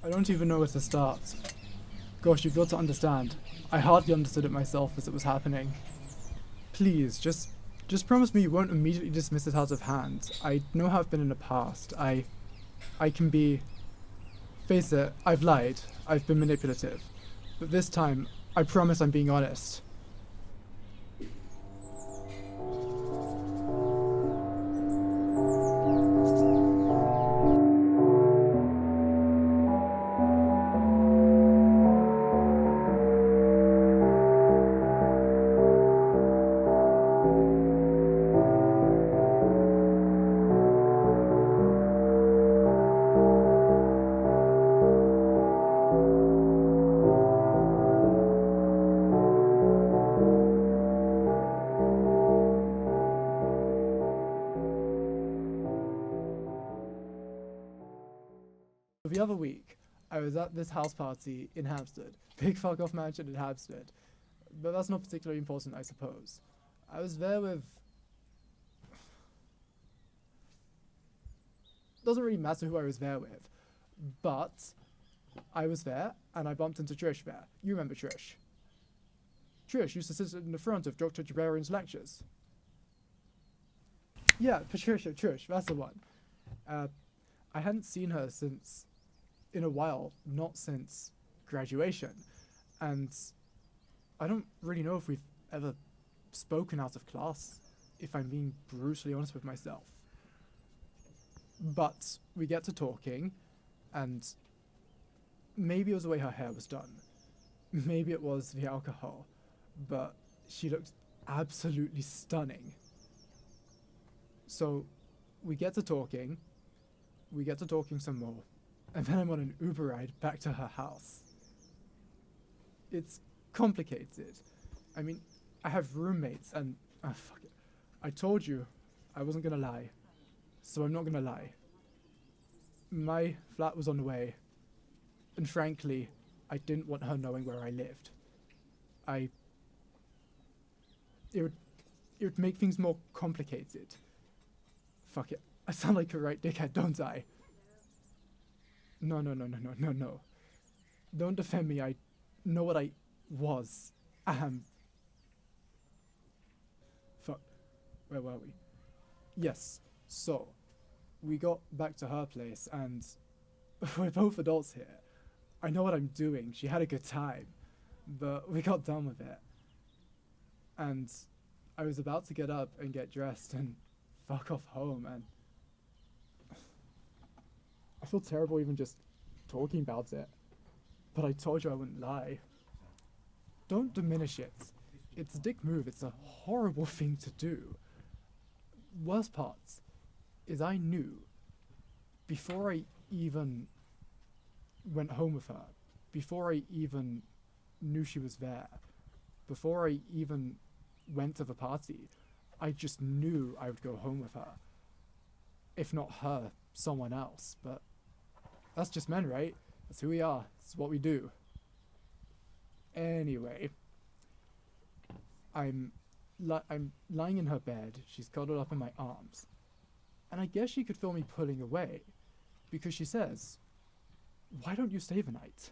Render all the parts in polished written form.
I don't even know where to start. Gosh, you've got to understand. I hardly understood it myself as it was happening. Please, just promise me you won't immediately dismiss it out of hand. I know how I've been in the past. I can be... Face it, I've lied. I've been manipulative. But this time, I promise I'm being honest. The other week, I was at this house party in Hampstead. Big fuck off mansion in Hampstead. But that's not particularly important, I suppose. I was there with... Doesn't really matter who I was there with. But I was there, and I bumped into Trish there. You remember Trish. Trish used to sit in the front of Dr. Jabarian's lectures. Yeah, Patricia, Trish, that's the one. I hadn't seen her since... in a while, not since graduation. And I don't really know if we've ever spoken out of class, if I'm being brutally honest with myself. But we get to talking, and maybe it was the way her hair was done. Maybe it was the alcohol, but she looked absolutely stunning. So we get to talking some more. And then I'm on an Uber ride back to her house. It's complicated. I mean, I have roommates and... fuck it. I told you I wasn't gonna lie. So I'm not gonna lie. My flat was on the way. And frankly, I didn't want her knowing where I lived. It would make things more complicated. Fuck it. I sound like a right dickhead, don't I? No. Don't defend me. I know what I was. Fuck. Where were we? Yes. So, we got back to her place and we're both adults here. I know what I'm doing. She had a good time. But we got done with it. And I was about to get up and get dressed and fuck off home, and I feel terrible even just talking about it, but I told you I wouldn't lie. Don't diminish it. It's a dick move. It's a horrible thing to do. Worst part is I knew before I even went home with her, before I even knew she was there, before I even went to the party, I just knew I would go home with her. If not her, someone else, but that's just men, right? That's who we are. It's what we do. Anyway, I'm lying in her bed. She's cuddled up in my arms. And I guess she could feel me pulling away, because she says, "Why don't you stay the night?"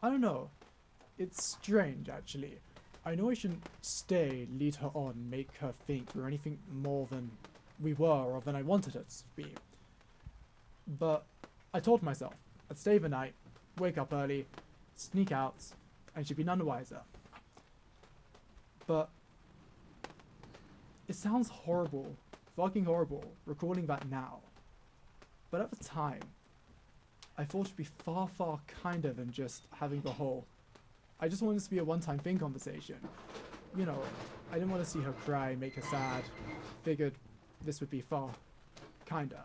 I don't know. It's strange, actually. I know I shouldn't stay, lead her on, make her think we're anything more than we were or than I wanted it to be. But I told myself I'd stay the night, wake up early, sneak out, and she'd be none the wiser. But it sounds horrible, fucking horrible, recalling that now. But at the time, I thought it'd be far, far kinder than just having the whole, I just wanted this to be a one-time thing conversation. You know, I didn't want to see her cry, make her sad. Figured this would be far kinder.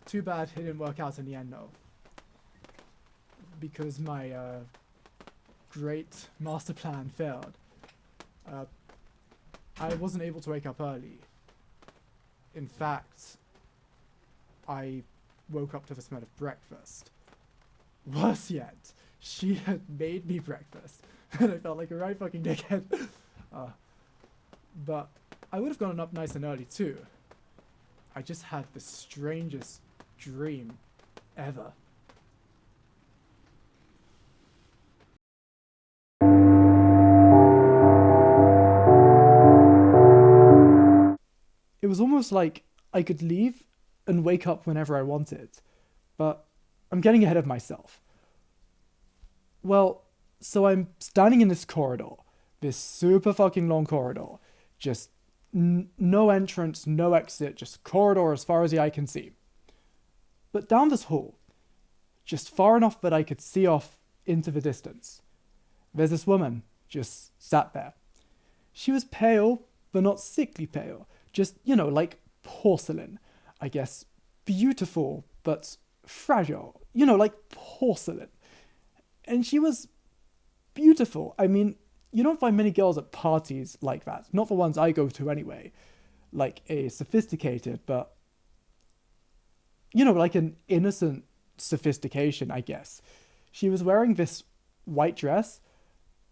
Too bad it didn't work out in the end, though. Because my great master plan failed. I wasn't able to wake up early. In fact, I woke up to the smell of breakfast. Worse yet, she had made me breakfast, and I felt like a right fucking dickhead. But I would have gotten up nice and early too. I just had the strangest dream ever. It was almost like I could leave and wake up whenever I wanted, but I'm getting ahead of myself. Well, so I'm standing in this corridor, this super fucking long corridor, just no entrance, no exit, just corridor as far as the eye can see. But down this hall, just far enough that I could see off into the distance, there's this woman just sat there. She was pale, but not sickly pale, just, like porcelain, I guess. Beautiful, but fragile, like porcelain. And she was beautiful. I mean, you don't find many girls at parties like that. Not the ones I go to anyway. Like a sophisticated, but, like an innocent sophistication, I guess. She was wearing this white dress,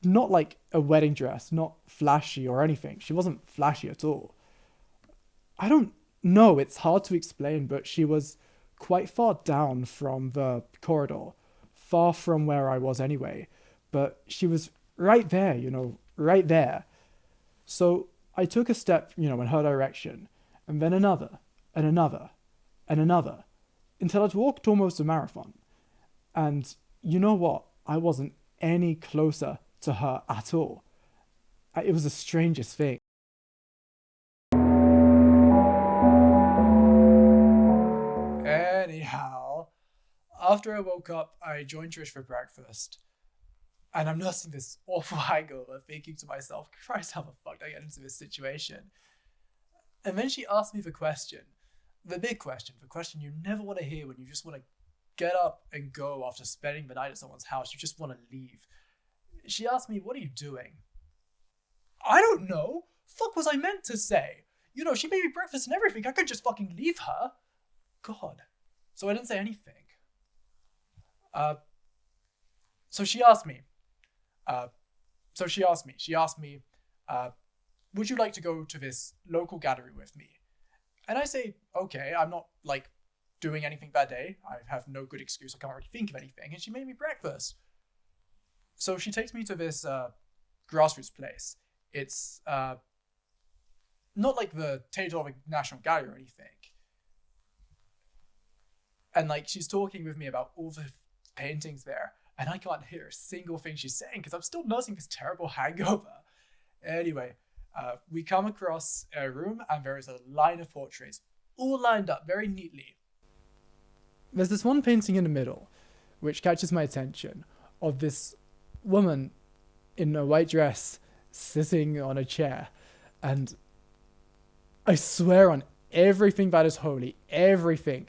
not like a wedding dress, not flashy or anything. She wasn't flashy at all. I don't know, it's hard to explain, but she was quite far down from the corridor, far from where I was anyway. But she was right there, right there. So I took a step, in her direction, and then another, and another, and another, until I'd walked almost a marathon. And you know what? I wasn't any closer to her at all. It was the strangest thing. Anyhow, after I woke up, I joined Trish for breakfast. And I'm nursing this awful hangover, thinking to myself, Christ, how the fuck did I get into this situation? And then she asked me the question, the big question, the question you never want to hear when you just want to get up and go after spending the night at someone's house. You just want to leave. She asked me, what are you doing? I don't know. Fuck was I meant to say? She made me breakfast and everything. I could just fucking leave her. God. So I didn't say anything. So she asked me, would you like to go to this local gallery with me? And I say, okay, I'm not doing anything that day. I have no good excuse. I can't really think of anything. And she made me breakfast. So she takes me to this grassroots place. It's not like the Tate National Gallery or anything. And she's talking with me about all the paintings there. And I can't hear a single thing she's saying because I'm still nursing this terrible hangover. Anyway, we come across a room and there is a line of portraits, all lined up very neatly. There's this one painting in the middle, which catches my attention, of this woman in a white dress sitting on a chair. And I swear on everything that is holy, everything,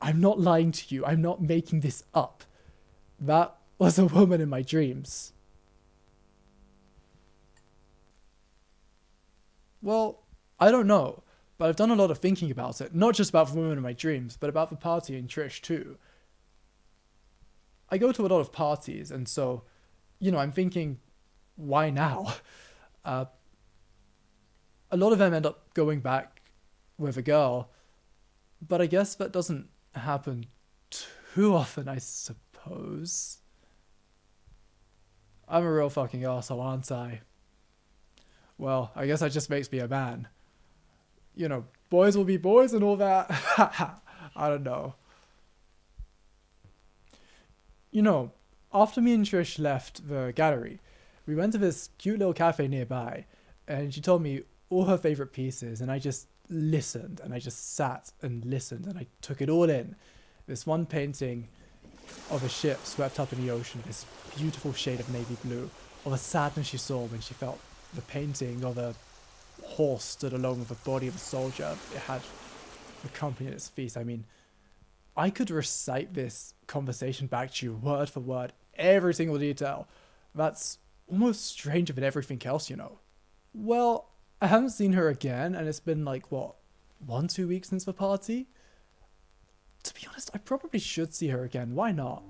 I'm not lying to you. I'm not making this up. That was a woman in my dreams. Well, I don't know, but I've done a lot of thinking about it. Not just about the woman in my dreams, but about the party and Trish too. I go to a lot of parties, and so, I'm thinking, why now? A lot of them end up going back with a girl, but I guess that doesn't happen too often, I suppose. I'm a real fucking arsehole, aren't I? Well, I guess that just makes me a man. Boys will be boys and all that. I don't know. After me and Trish left the gallery, we went to this cute little cafe nearby, and she told me all her favorite pieces, and I just listened, and I just sat and listened, and I took it all in. This one painting of a ship swept up in the ocean, this beautiful shade of navy blue, of a sadness she saw when she felt the painting of a horse stood alone with the body of a soldier. It had the company at its feet. I mean, I could recite this conversation back to you word for word, every single detail. That's almost stranger than everything else, Well, I haven't seen her again, and it's been 1-2 weeks since the party. To be honest, I probably should see her again. Why not?